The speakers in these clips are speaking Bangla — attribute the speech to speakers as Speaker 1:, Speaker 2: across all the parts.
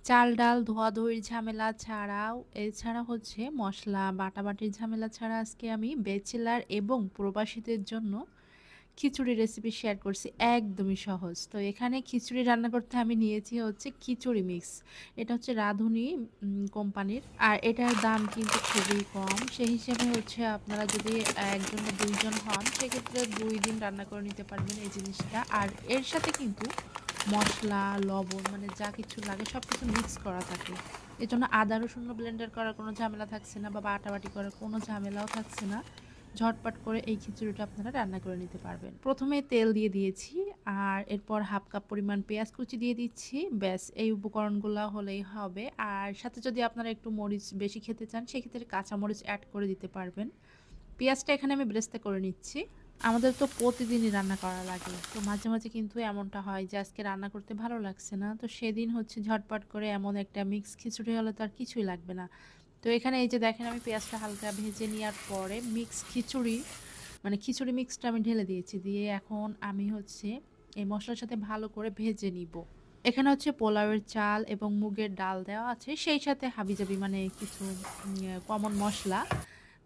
Speaker 1: চাল ডাল ধোয়াধুয়ির ঝামেলা ছাড়াও এছাড়া হচ্ছে মসলা বাটাবাটির ঝামেলা ছাড়া আজকে আমি ব্যাচেলর এবং প্রবাসীদের জন্য খিচুড়ি রেসিপি শেয়ার করছি একদমই সহজ। তো এখানে খিচুড়ি রান্না করতে আমি নিয়েছি হচ্ছে খিচুড়ি মিক্স। এটা হচ্ছে রাঁধুনি কোম্পানির। আর এটার দাম কিন্তু খুবই কম। সেই হিসেবে হচ্ছে আপনারা যদি ১ জন বা ২ জন হন সেক্ষেত্রে ২ দিন রান্না করে নিতে পারবেন এই জিনিসটা। আর এর সাথে কিন্তু মসলা, লবণ মানে যা কিছু লাগে সবকিছু মিক্স করা থাকে। এজন্য আদা রসুনও ব্লেন্ডার করার কোনো ঝামেলা থাকছে না বা বাটাবাটি করার কোনো ঝামেলাও থাকছে না। ঝটপট করে এই খিচুড়িটা আপনারা রান্না করে নিতে পারবেন। প্রথমে তেল দিয়ে দিয়েছি আর এরপর 1/2 কাপ পরিমাণ পেঁয়াজ কুচি দিয়ে দিচ্ছি। ব্যাস এই উপকরণগুলা হলেই হবে। আর সাথে যদি আপনারা একটু মরিচ বেশি খেতে চান সেক্ষেত্রে কাঁচা মরিচ এড করে দিতে পারবেন। পেঁয়াজটা এখানে আমি বেরেস্তা করে নিচ্ছি। আমাদের তো প্রতিদিনই রান্না করা লাগে। তো মাঝে, মাঝে কিন্তু এমনটা হয় যে আজকে রান্না করতে ভালো লাগছে না। তো সেদিন হচ্ছে ঝটপট করে এমন একটা মিক্স খিচুড়ি হলে তো আর কিছুই লাগবে না। তো এখানে এই যে দেখেন আমি পেঁয়াজটা হালকা ভেজে নেওয়ার পরে মিক্স খিচুড়ি মানে খিচুড়ি মিক্সটা আমি ঢেলে দিয়েছি। দিয়ে এখন আমি হচ্ছে এই মসলার সাথে ভালো করে ভেজে নিব। এখানে হচ্ছে পোলাওয়ের চাল এবং মুগের ডাল দেওয়া আছে। সেই সাথে হাবিজাবি মানে কিছু কমন মসলা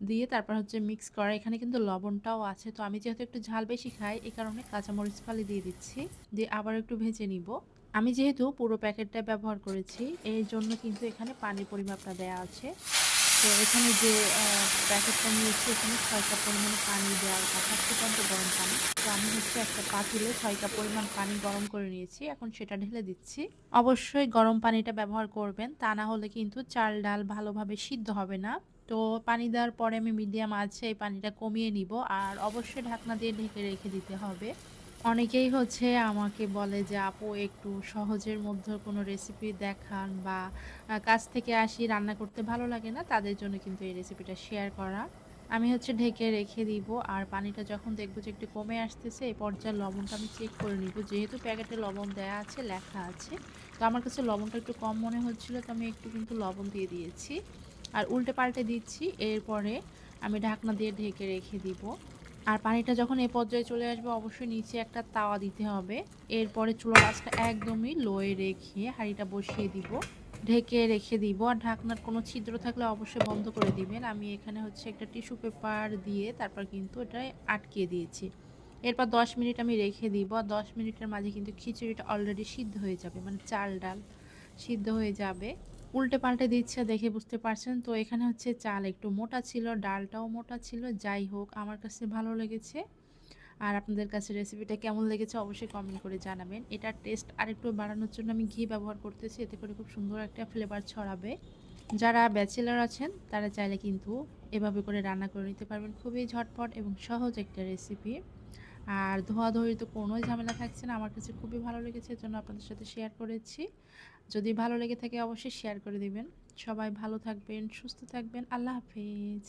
Speaker 1: দিয়ে তারপর হচ্ছে মিক্স করা। এখানে কিন্তু লবণটাও আছে। তো আমি যেহেতু একটু ঝাল বেশি খাই এই কারণে কাঁচামরিচ ফালি দিয়ে দিচ্ছি। দিয়ে আবার একটু ভেজে নিব। আমি যেহেতু পুরো প্যাকেটটা ব্যবহার করেছি এর জন্য কিন্তু এখানে পানির পরিমাপটা দেয়া আছে। তো এখানে যে প্যাকেটটা নিয়েছি এখানে ৬ কাপ পরিমাণে পানি দেওয়ার কথা, ফুটন্ত গরম পানি। তো আমি হচ্ছে একটা পাতিলে ৬ কাপ পরিমাণ পানি গরম করে নিয়েছি। এখন সেটা ঢেলে দিচ্ছি। অবশ্যই গরম পানিটা ব্যবহার করবেন। তা না হলে কিন্তু চাল ডাল ভালোভাবে সিদ্ধ হবে না। তো পানি দেওয়ার পরে আমি মিডিয়াম আঁচে এই পানিটা কমিয়ে নিব। আর অবশ্যই ঢাকনা দিয়ে ঢেকে রেখে দিতে হবে। অনেকেই হচ্ছে আমাকে বলে যে আপু একটু সহজের মধ্যে কোনো রেসিপি দেখান বা কাজ থেকে আসি রান্না করতে ভালো লাগে না তাদের জন্য কিন্তু এই রেসিপিটা শেয়ার করা। আমি হচ্ছে ঢেকে রেখে দিব আর পানিটা যখন দেখবো যে একটু কমে আসতেছে এই পর্যায়ে লবণটা আমি চেক করে নিব যেহেতু প্যাকেটে লবণ দেয়া আছে লেখা আছে। তো আমার কাছে লবণটা একটু কম মনে হচ্ছিল তো আমি একটু কিন্তু লবণ দিয়ে দিয়েছি আর উল্টে পাল্টে দিচ্ছি। এরপরে আমি ঢাকনা দিয়ে ঢেকে রেখে দিব। আর পানিটা যখন এই পর্যায়ে চলে আসবে অবশ্যই নিচে একটা তাওয়া দিতে হবে। এরপরে চুলার আঁচটা একদমই লোয়ে রেখে হাঁড়িটা বসিয়ে দিব। ঢেকে রেখে দিব আর ঢাকনার কোনো ছিদ্র থাকলে অবশ্যই বন্ধ করে দিবেন। আমি এখানে হচ্ছে একটা টিস্যু পেপার দিয়ে তারপর কিন্তু এটা আটকিয়ে দিয়েছি। এরপর ১০ মিনিট আমি রেখে দিব। আর ১০ মিনিটের মাঝে কিন্তু খিচুড়িটা অলরেডি সিদ্ধ হয়ে যাবে মানে চাল ডাল সিদ্ধ হয়ে যাবে। উল্টে পাল্টে দিচ্ছে দেখে বুঝতে পারছেন। তো এখানে হচ্ছে চাল একটু মোটা ছিল, ডালটাও মোটা ছিল। যাই হোক আমার কাছে ভালো লেগেছে। আর আপনাদের কাছে রেসিপিটা কেমন লেগেছে অবশ্যই কমেন্ট করে জানাবেন। এটার টেস্ট আরেকটু বাড়ানোর জন্য আমি ঘি ব্যবহার করতেছি। এতে করে খুব সুন্দর একটা ফ্লেভার ছড়াবে। যারা ব্যাচেলর আছেন তারা চাইলে কিন্তু এভাবে করে রান্না করে নিতে পারবেন। খুবই ঝটপট এবং সহজ একটা রেসিপি। আর ধোয়াধুয়ির তো কোনো ঝামেলা থাকছে না। আমার কাছে খুবই ভালো লেগেছে এজন্য আপনাদের সাথে শেয়ার করেছি। যদি ভালো লেগে থাকে অবশ্যই শেয়ার করে দিবেন। সবাই ভালো থাকবেন, সুস্থ থাকবেন। আল্লাহ হাফেজ।